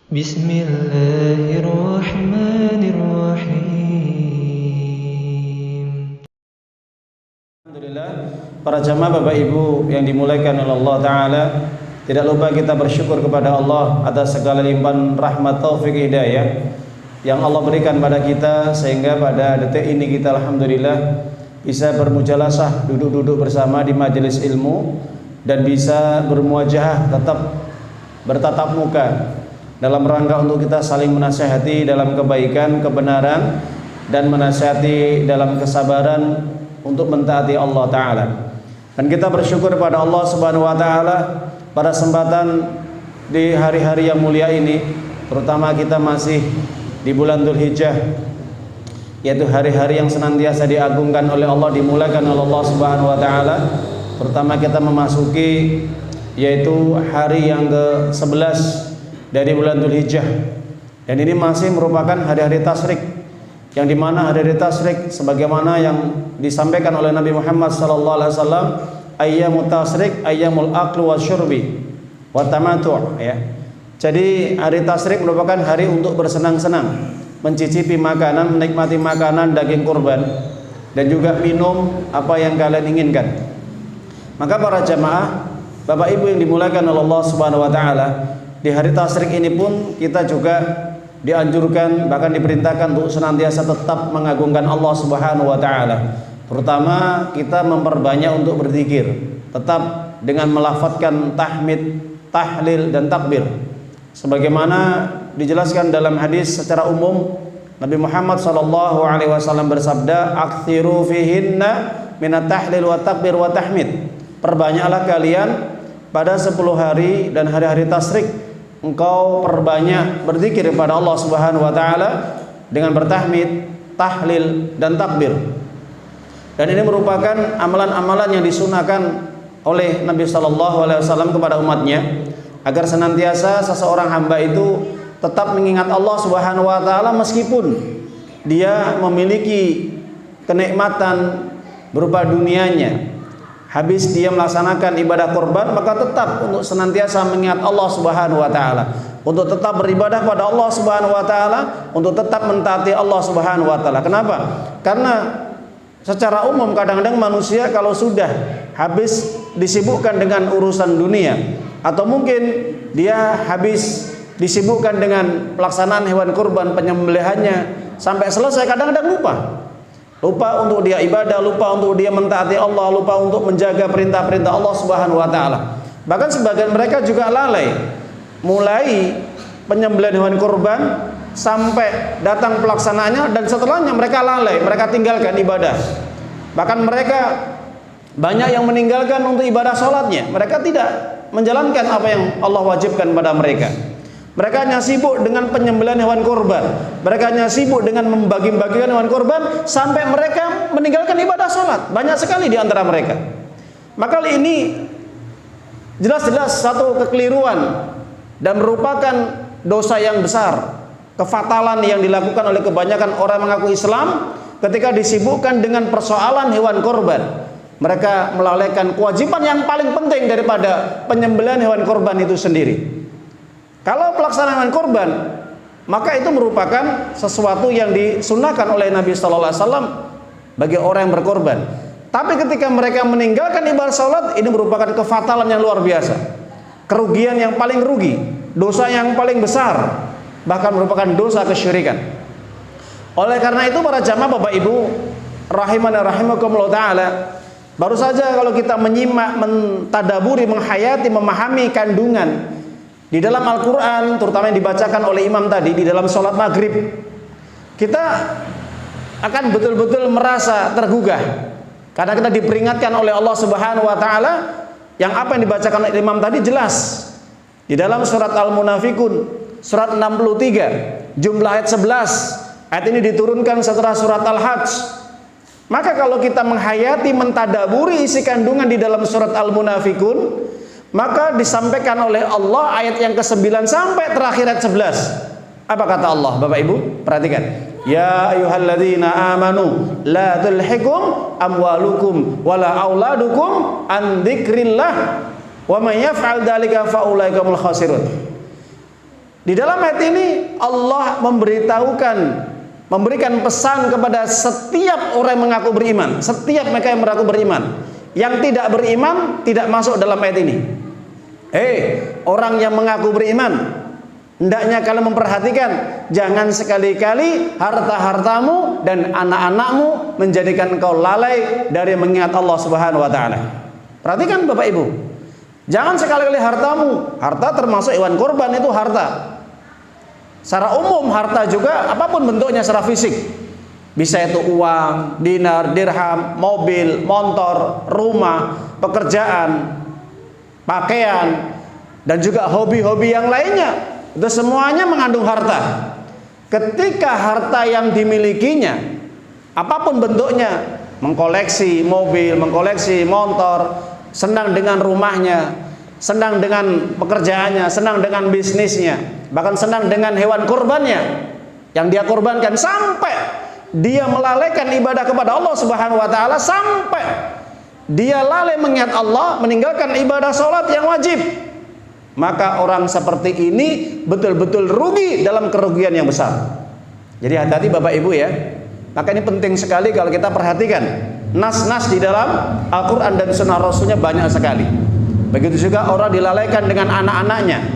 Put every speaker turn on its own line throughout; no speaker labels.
Bismillahirrahmanirrahim.
Alhamdulillah, para jamaah Bapak Ibu yang dimuliakan oleh Allah Ta'ala, tidak lupa kita bersyukur kepada Allah atas segala limpahan rahmat taufik hidayah yang Allah berikan pada kita, sehingga pada detik ini kita alhamdulillah bisa bermujalasah, duduk-duduk bersama di majelis ilmu, dan bisa bermuajahah, tetap bertatap muka dalam rangka untuk kita saling menasihati dalam kebaikan, kebenaran, dan menasihati dalam kesabaran untuk mentaati Allah Ta'ala. Dan kita bersyukur pada Allah Subhanahu wa Ta'ala pada kesempatan di hari-hari yang mulia ini, terutama kita masih di bulan Dzulhijjah, yaitu hari-hari yang senantiasa diagungkan oleh Allah, dimuliakan oleh Allah Subhanahu wa Ta'ala. Terutama kita memasuki yaitu hari yang ke-11 dari bulan Dzulhijjah, dan ini masih merupakan hari-hari tasyrik, yang dimana hari-hari tasyrik sebagaimana yang disampaikan oleh Nabi Muhammad SAW, ayyamut tasyrik ayyamul akli wasyurbi wa tamatu', ya. Jadi hari tasyrik merupakan hari untuk bersenang-senang, mencicipi makanan, menikmati makanan daging kurban, dan juga minum apa yang kalian inginkan. Maka para jamaah, Bapak Ibu yang dimuliakan oleh Allah Subhanahu wa Ta'ala, di hari tasyrik ini pun kita juga dianjurkan, bahkan diperintahkan untuk senantiasa tetap mengagungkan Allah Subhanahu wa Ta'ala. Terutama kita memperbanyak untuk berzikir, tetap dengan melafadzkan tahmid, tahlil, dan takbir. Sebagaimana dijelaskan dalam hadis secara umum, Nabi Muhammad SAW bersabda, "Aktsiru fihinna minat tahlil wa takbir wa tahmid." Perbanyaklah kalian pada 10 hari dan hari-hari tasyrik, engkau perbanyak berzikir kepada Allah Subhanahu wa Ta'ala dengan bertahmid, tahlil, dan takbir. Dan ini merupakan amalan-amalan yang disunahkan oleh Nabi SAW kepada umatnya, agar senantiasa seseorang hamba itu tetap mengingat Allah Subhanahu wa Ta'ala meskipun dia memiliki kenikmatan berupa dunianya. Habis dia melaksanakan ibadah kurban, maka tetap untuk senantiasa mengingat Allah Subhanahu wa Ta'ala, untuk tetap beribadah pada Allah Subhanahu wa Ta'ala, untuk tetap mentaati Allah Subhanahu wa Ta'ala. Kenapa? Karena secara umum kadang-kadang manusia kalau sudah habis disibukkan dengan urusan dunia, atau mungkin dia habis disibukkan dengan pelaksanaan hewan kurban, penyembelihannya sampai selesai, kadang-kadang lupa untuk dia ibadah, lupa untuk dia mentaati Allah, lupa untuk menjaga perintah-perintah Allah Subhanahu wa Ta'ala. Bahkan sebagian mereka juga lalai, mulai penyembelihan hewan kurban sampai datang pelaksanaannya, dan setelahnya mereka lalai, mereka tinggalkan ibadah. Bahkan mereka banyak yang meninggalkan untuk ibadah sholatnya, mereka tidak menjalankan apa yang Allah wajibkan pada mereka. Mereka hanya sibuk dengan penyembelihan hewan kurban, mereka hanya sibuk dengan membagi-bagikan hewan kurban, sampai mereka meninggalkan ibadah sholat. Banyak sekali di antara mereka. Maka ini jelas-jelas satu kekeliruan dan merupakan dosa yang besar, kefatalan yang dilakukan oleh kebanyakan orang mengaku Islam ketika disibukkan dengan persoalan hewan kurban. Mereka melalaikan kewajiban yang paling penting daripada penyembelihan hewan kurban itu sendiri. Kalau pelaksanaan hewan kurban, maka itu merupakan sesuatu yang disunahkan oleh Nabi Sallallahu Alaihi Wasallam bagi orang yang berkorban. Tapi ketika mereka meninggalkan ibadah salat, ini merupakan kefatalan yang luar biasa, kerugian yang paling rugi, dosa yang paling besar, bahkan merupakan dosa kesyirikan. Oleh karena itu para jamaah Bapak Ibu rahimani rahimakumullah taala, baru saja kalau kita menyimak, mentadaburi, menghayati, memahami kandungan di dalam Al-Quran, terutama yang dibacakan oleh imam tadi di dalam sholat maghrib, kita akan betul-betul merasa tergugah, karena kita diperingatkan oleh Allah Subhanahu wa Ta'ala. Yang apa yang dibacakan oleh imam tadi jelas di dalam surat Al-Munafikun, surat 63, jumlah ayat 11. Ayat ini diturunkan setelah surat Al-Hajj. Maka kalau kita menghayati, mentadaburi isi kandungan di dalam surat Al-Munafikun, maka disampaikan oleh Allah ayat yang ke-9 sampai terakhir ayat 11. Apa kata Allah, Bapak Ibu? Perhatikan. Ya ayyuhalladzina amanu la tulhikum amwalukum wala auladukum an dzikrillah wa may yaf'al dzalika fa ulaikumul khasirun. Di dalam ayat ini Allah memberikan pesan kepada setiap orang yang mengaku beriman, setiap mereka yang mengaku beriman. Yang tidak beriman tidak masuk dalam ayat ini. Orang yang mengaku beriman, hendaknya kalian memperhatikan, jangan sekali-kali harta-hartamu dan anak-anakmu menjadikan engkau lalai dari mengingat Allah Subhanahu wa taala. Perhatikan Bapak Ibu. Jangan sekali-kali hartamu, harta termasuk hewan kurban itu harta. Secara umum harta juga apapun bentuknya secara fisik. Bisa itu uang, dinar, dirham, mobil, motor, rumah, pekerjaan, pakaian, dan juga hobi-hobi yang lainnya. Itu semuanya mengandung harta. Ketika harta yang dimilikinya apapun bentuknya, mengkoleksi mobil, mengkoleksi motor, senang dengan rumahnya, senang dengan pekerjaannya, senang dengan bisnisnya, bahkan senang dengan hewan kurbannya yang dia korbankan, sampai dia melalaikan ibadah kepada Allah Subhanahu wa taala, sampai dia lalai mengingat Allah, meninggalkan ibadah sholat yang wajib, maka orang seperti ini betul-betul rugi dalam kerugian yang besar. Jadi hati-hati Bapak Ibu ya. Maka ini penting sekali kalau kita perhatikan. Nas-nas di dalam Al-Quran dan Sunnah Rasulnya banyak sekali. Begitu juga orang dilalaikan dengan anak-anaknya.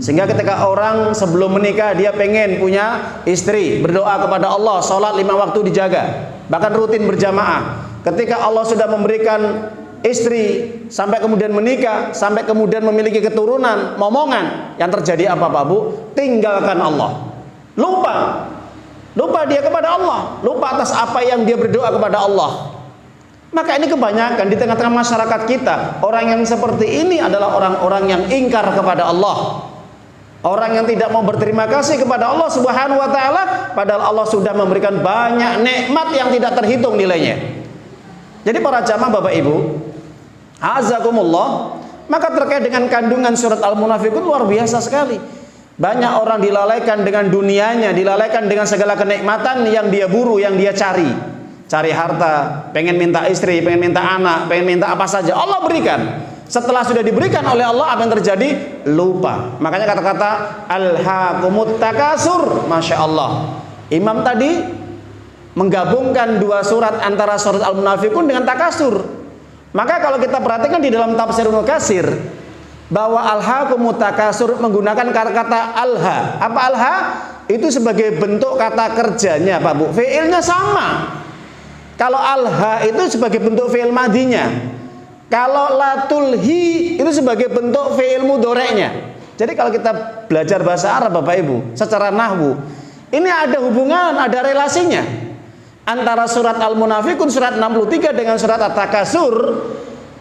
Sehingga ketika orang sebelum menikah dia pengen punya istri, berdoa kepada Allah, sholat 5 waktu dijaga, bahkan rutin berjamaah. Ketika Allah sudah memberikan istri, sampai kemudian menikah, sampai kemudian memiliki keturunan, momongan, yang terjadi apa Pak Bu? Tinggalkan Allah. Lupa dia kepada Allah, lupa atas apa yang dia berdoa kepada Allah. Maka ini kebanyakan di tengah-tengah masyarakat kita, orang yang seperti ini adalah orang-orang yang ingkar kepada Allah, orang yang tidak mau berterima kasih kepada Allah Subhanahu wa taala, padahal Allah sudah memberikan banyak nikmat yang tidak terhitung nilainya. Jadi para jamaah Bapak Ibu, azakumullah, maka terkait dengan kandungan surat Al-Munafiqun luar biasa sekali. Banyak orang dilalaikan dengan dunianya, dilalaikan dengan segala kenikmatan yang dia buru, yang dia cari. Cari harta, pengen minta istri, pengen minta anak, pengen minta apa saja, Allah berikan. Setelah sudah diberikan oleh Allah, apa yang terjadi? Lupa. Makanya kata-kata alhaakumut takasur, Masya Allah. Imam tadi menggabungkan dua surat antara surat Al-Munafiqun dengan takasur. Maka kalau kita perhatikan di dalam tafsir Ibnu Katsir, bahwa alhaakumut takasur menggunakan kata-kata alha. Apa alha? Itu sebagai bentuk kata kerjanya Pak Bu. Fi'ilnya sama. Kalau alha itu sebagai bentuk fi'il madinya. Kalau latulhi itu sebagai bentuk fi'il mudhoreknya. Jadi kalau kita belajar bahasa Arab Bapak Ibu, secara nahwu, ini ada hubungan, ada relasinya antara surat Al-Munafiqun surat 63 dengan surat At-Takasur,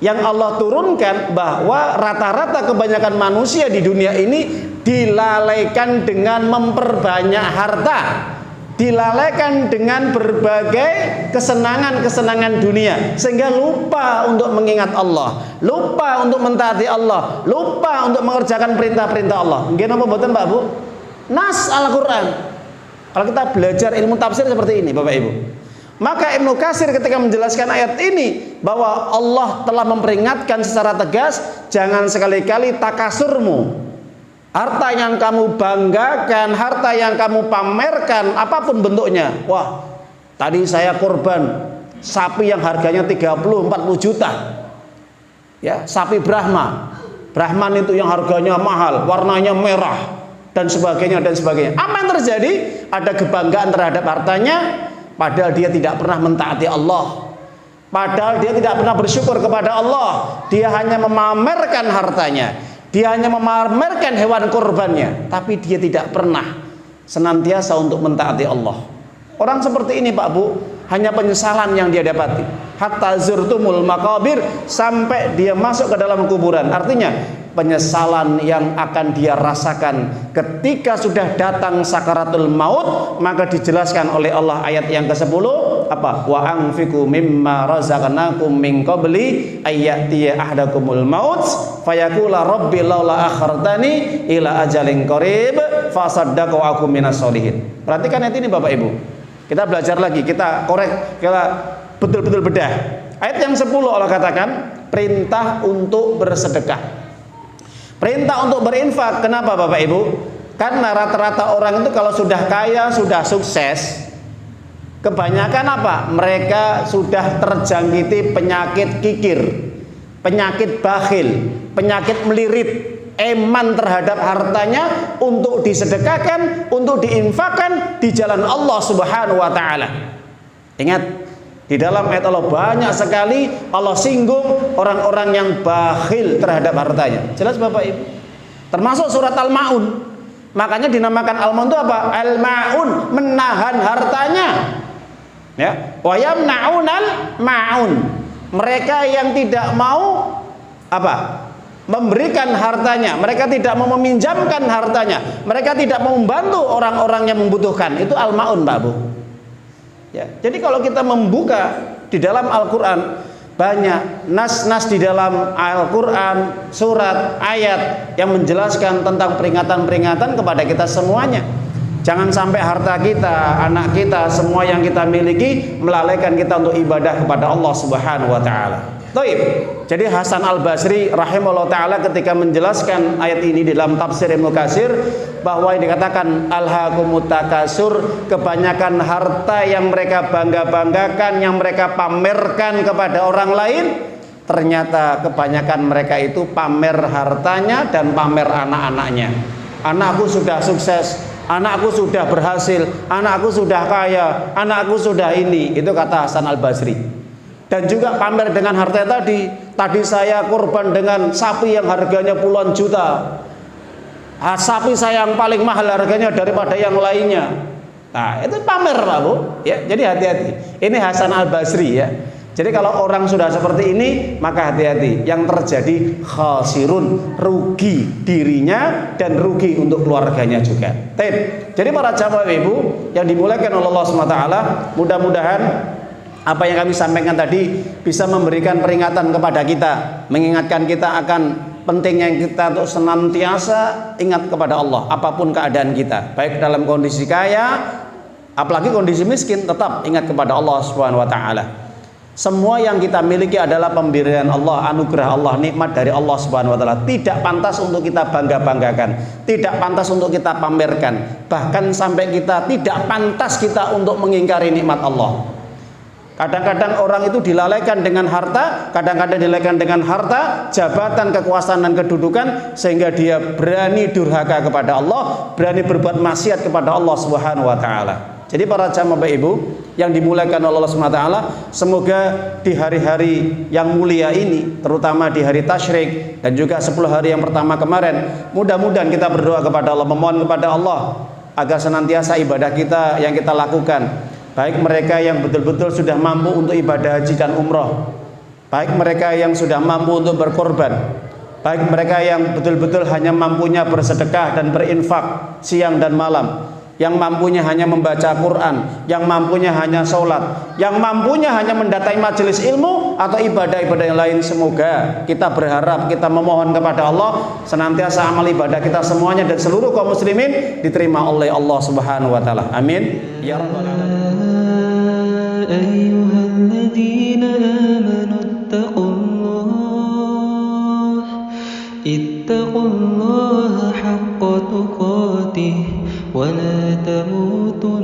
yang Allah turunkan bahwa rata-rata kebanyakan manusia di dunia ini dilalaikan dengan memperbanyak harta, dilalaikan dengan berbagai kesenangan-kesenangan dunia, sehingga lupa untuk mengingat Allah, lupa untuk mentaati Allah, lupa untuk mengerjakan perintah-perintah Allah. Nggih napa mboten Pak Bu? Nas Al-Qur'an. Kalau kita belajar ilmu tafsir seperti ini Bapak Ibu. Maka Ibnu Katsir ketika menjelaskan ayat ini bahwa Allah telah memperingatkan secara tegas, jangan sekali-kali takasurmu, harta yang kamu banggakan, harta yang kamu pamerkan, apapun bentuknya. Wah, tadi saya korban sapi yang harganya 30-40 juta. Ya, sapi Brahma. Brahman itu yang harganya mahal, warnanya merah dan sebagainya dan sebagainya. Apa yang terjadi? Ada kebanggaan terhadap hartanya, padahal dia tidak pernah mentaati Allah, padahal dia tidak pernah bersyukur kepada Allah. Dia hanya memamerkan hartanya, dia hanya memamerkan hewan kurbannya, tapi dia tidak pernah senantiasa untuk mentaati Allah. Orang seperti ini Pak Bu, hanya penyesalan yang dia dapati. Hatta zurtumul maqabir, sampai dia masuk ke dalam kuburan. Artinya penyesalan yang akan dia rasakan ketika sudah datang sakaratul maut. Maka dijelaskan oleh Allah ayat yang ke-10 apa? Wa anfiqu mimma razaqnakum min qabli ayyatiya ahdakumul maut fayaqula rabbi laula akhartani ila ajalin qarib fasaddaqu akum minas solihin. Perhatikan ayat ini Bapak Ibu. Kita belajar lagi, kita korek, kita betul-betul bedah. Ayat yang 10 Allah katakan perintah untuk bersedekah, perintah untuk berinfak. Kenapa Bapak Ibu? Karena rata-rata orang itu kalau sudah kaya, sudah sukses, kebanyakan apa? Mereka sudah terjangkiti penyakit kikir, penyakit bakhil, penyakit melirit, eman terhadap hartanya untuk disedekahkan, untuk diinfakkan di jalan Allah Subhanahu wa taala. Ingat, di dalam ayat Allah banyak sekali Allah singgung orang-orang yang bakhil terhadap hartanya. Jelas Bapak Ibu? Termasuk surat Al-Maun. Makanya dinamakan Al-Maun itu apa? Al-Maun, menahan hartanya. Ya, wa yamna'unal ma'un. Mereka yang tidak mau apa? Memberikan hartanya, mereka tidak mau meminjamkan hartanya, mereka tidak mau membantu orang-orang yang membutuhkan. Itu al-maun, Pak Bu. Ya, jadi kalau kita membuka di dalam Al-Qur'an, banyak nas-nas di dalam Al-Qur'an, surat, ayat yang menjelaskan tentang peringatan-peringatan kepada kita semuanya. Jangan sampai harta kita, anak kita, semua yang kita miliki melalaikan kita untuk ibadah kepada Allah Subhanahu wa taala. Baik. Jadi Hasan Al-Basri rahimahullah ta'ala ketika menjelaskan ayat ini dalam tafsir Ibnu Katsir, bahwa yang dikatakan alhaakumut takasur, kebanyakan harta yang mereka bangga-banggakan, yang mereka pamerkan kepada orang lain, ternyata kebanyakan mereka itu pamer hartanya dan pamer anak-anaknya. Anakku sudah sukses, anakku sudah berhasil, anakku sudah kaya, anakku sudah ini. Itu kata Hasan Al-Basri. Dan juga pamer dengan harta tadi saya korban dengan sapi yang harganya puluhan juta, sapi saya yang paling mahal harganya daripada yang lainnya. Nah, itu pamer Pak Bu ya. Jadi hati-hati. Ini Hasan Al-Basri ya. Jadi kalau orang sudah seperti ini, maka hati-hati. Yang terjadi khasirun, rugi dirinya dan rugi untuk keluarganya juga. Jadi para jamaah Ibu yang dimuliakan oleh Allah SWT, mudah-mudahan apa yang kami sampaikan tadi bisa memberikan peringatan kepada kita, mengingatkan kita akan pentingnya kita untuk senantiasa ingat kepada Allah apapun keadaan kita, baik dalam kondisi kaya, apalagi kondisi miskin, tetap ingat kepada Allah Subhanahu wa taala. Semua yang kita miliki adalah pemberian Allah, anugerah Allah, nikmat dari Allah Subhanahu wa taala. Tidak pantas untuk kita bangga-banggakan, tidak pantas untuk kita pamerkan, bahkan sampai kita tidak pantas kita untuk mengingkari nikmat Allah. Kadang-kadang orang itu dilalaikan dengan harta, kadang-kadang dilalaikan dengan harta, jabatan, kekuasaan dan kedudukan, sehingga dia berani durhaka kepada Allah, berani berbuat maksiat kepada Allah Subhanahu wa taala. Jadi para jamaah Bapak Ibu yang dimuliakan oleh Allah Subhanahu wa taala, semoga di hari-hari yang mulia ini, terutama di hari tasyrik dan juga 10 hari yang pertama kemarin, mudah-mudahan kita berdoa kepada Allah, memohon kepada Allah agar senantiasa ibadah kita yang kita lakukan, baik mereka yang betul-betul sudah mampu untuk ibadah haji dan umroh, baik mereka yang sudah mampu untuk berkorban, baik mereka yang betul-betul hanya mampunya bersedekah dan berinfak siang dan malam, yang mampunya hanya membaca Quran, yang mampunya hanya sholat, yang mampunya hanya mendatangi majelis ilmu atau ibadah-ibadah yang lain. Semoga kita berharap, kita memohon kepada Allah senantiasa amal ibadah kita semuanya dan seluruh kaum muslimin diterima oleh Allah Subhanahu wa taala. Amin ya rabbal alamin.
Ayyuhalladzina amanu ittaqullaha haqqa tuqatih wa la tamutunna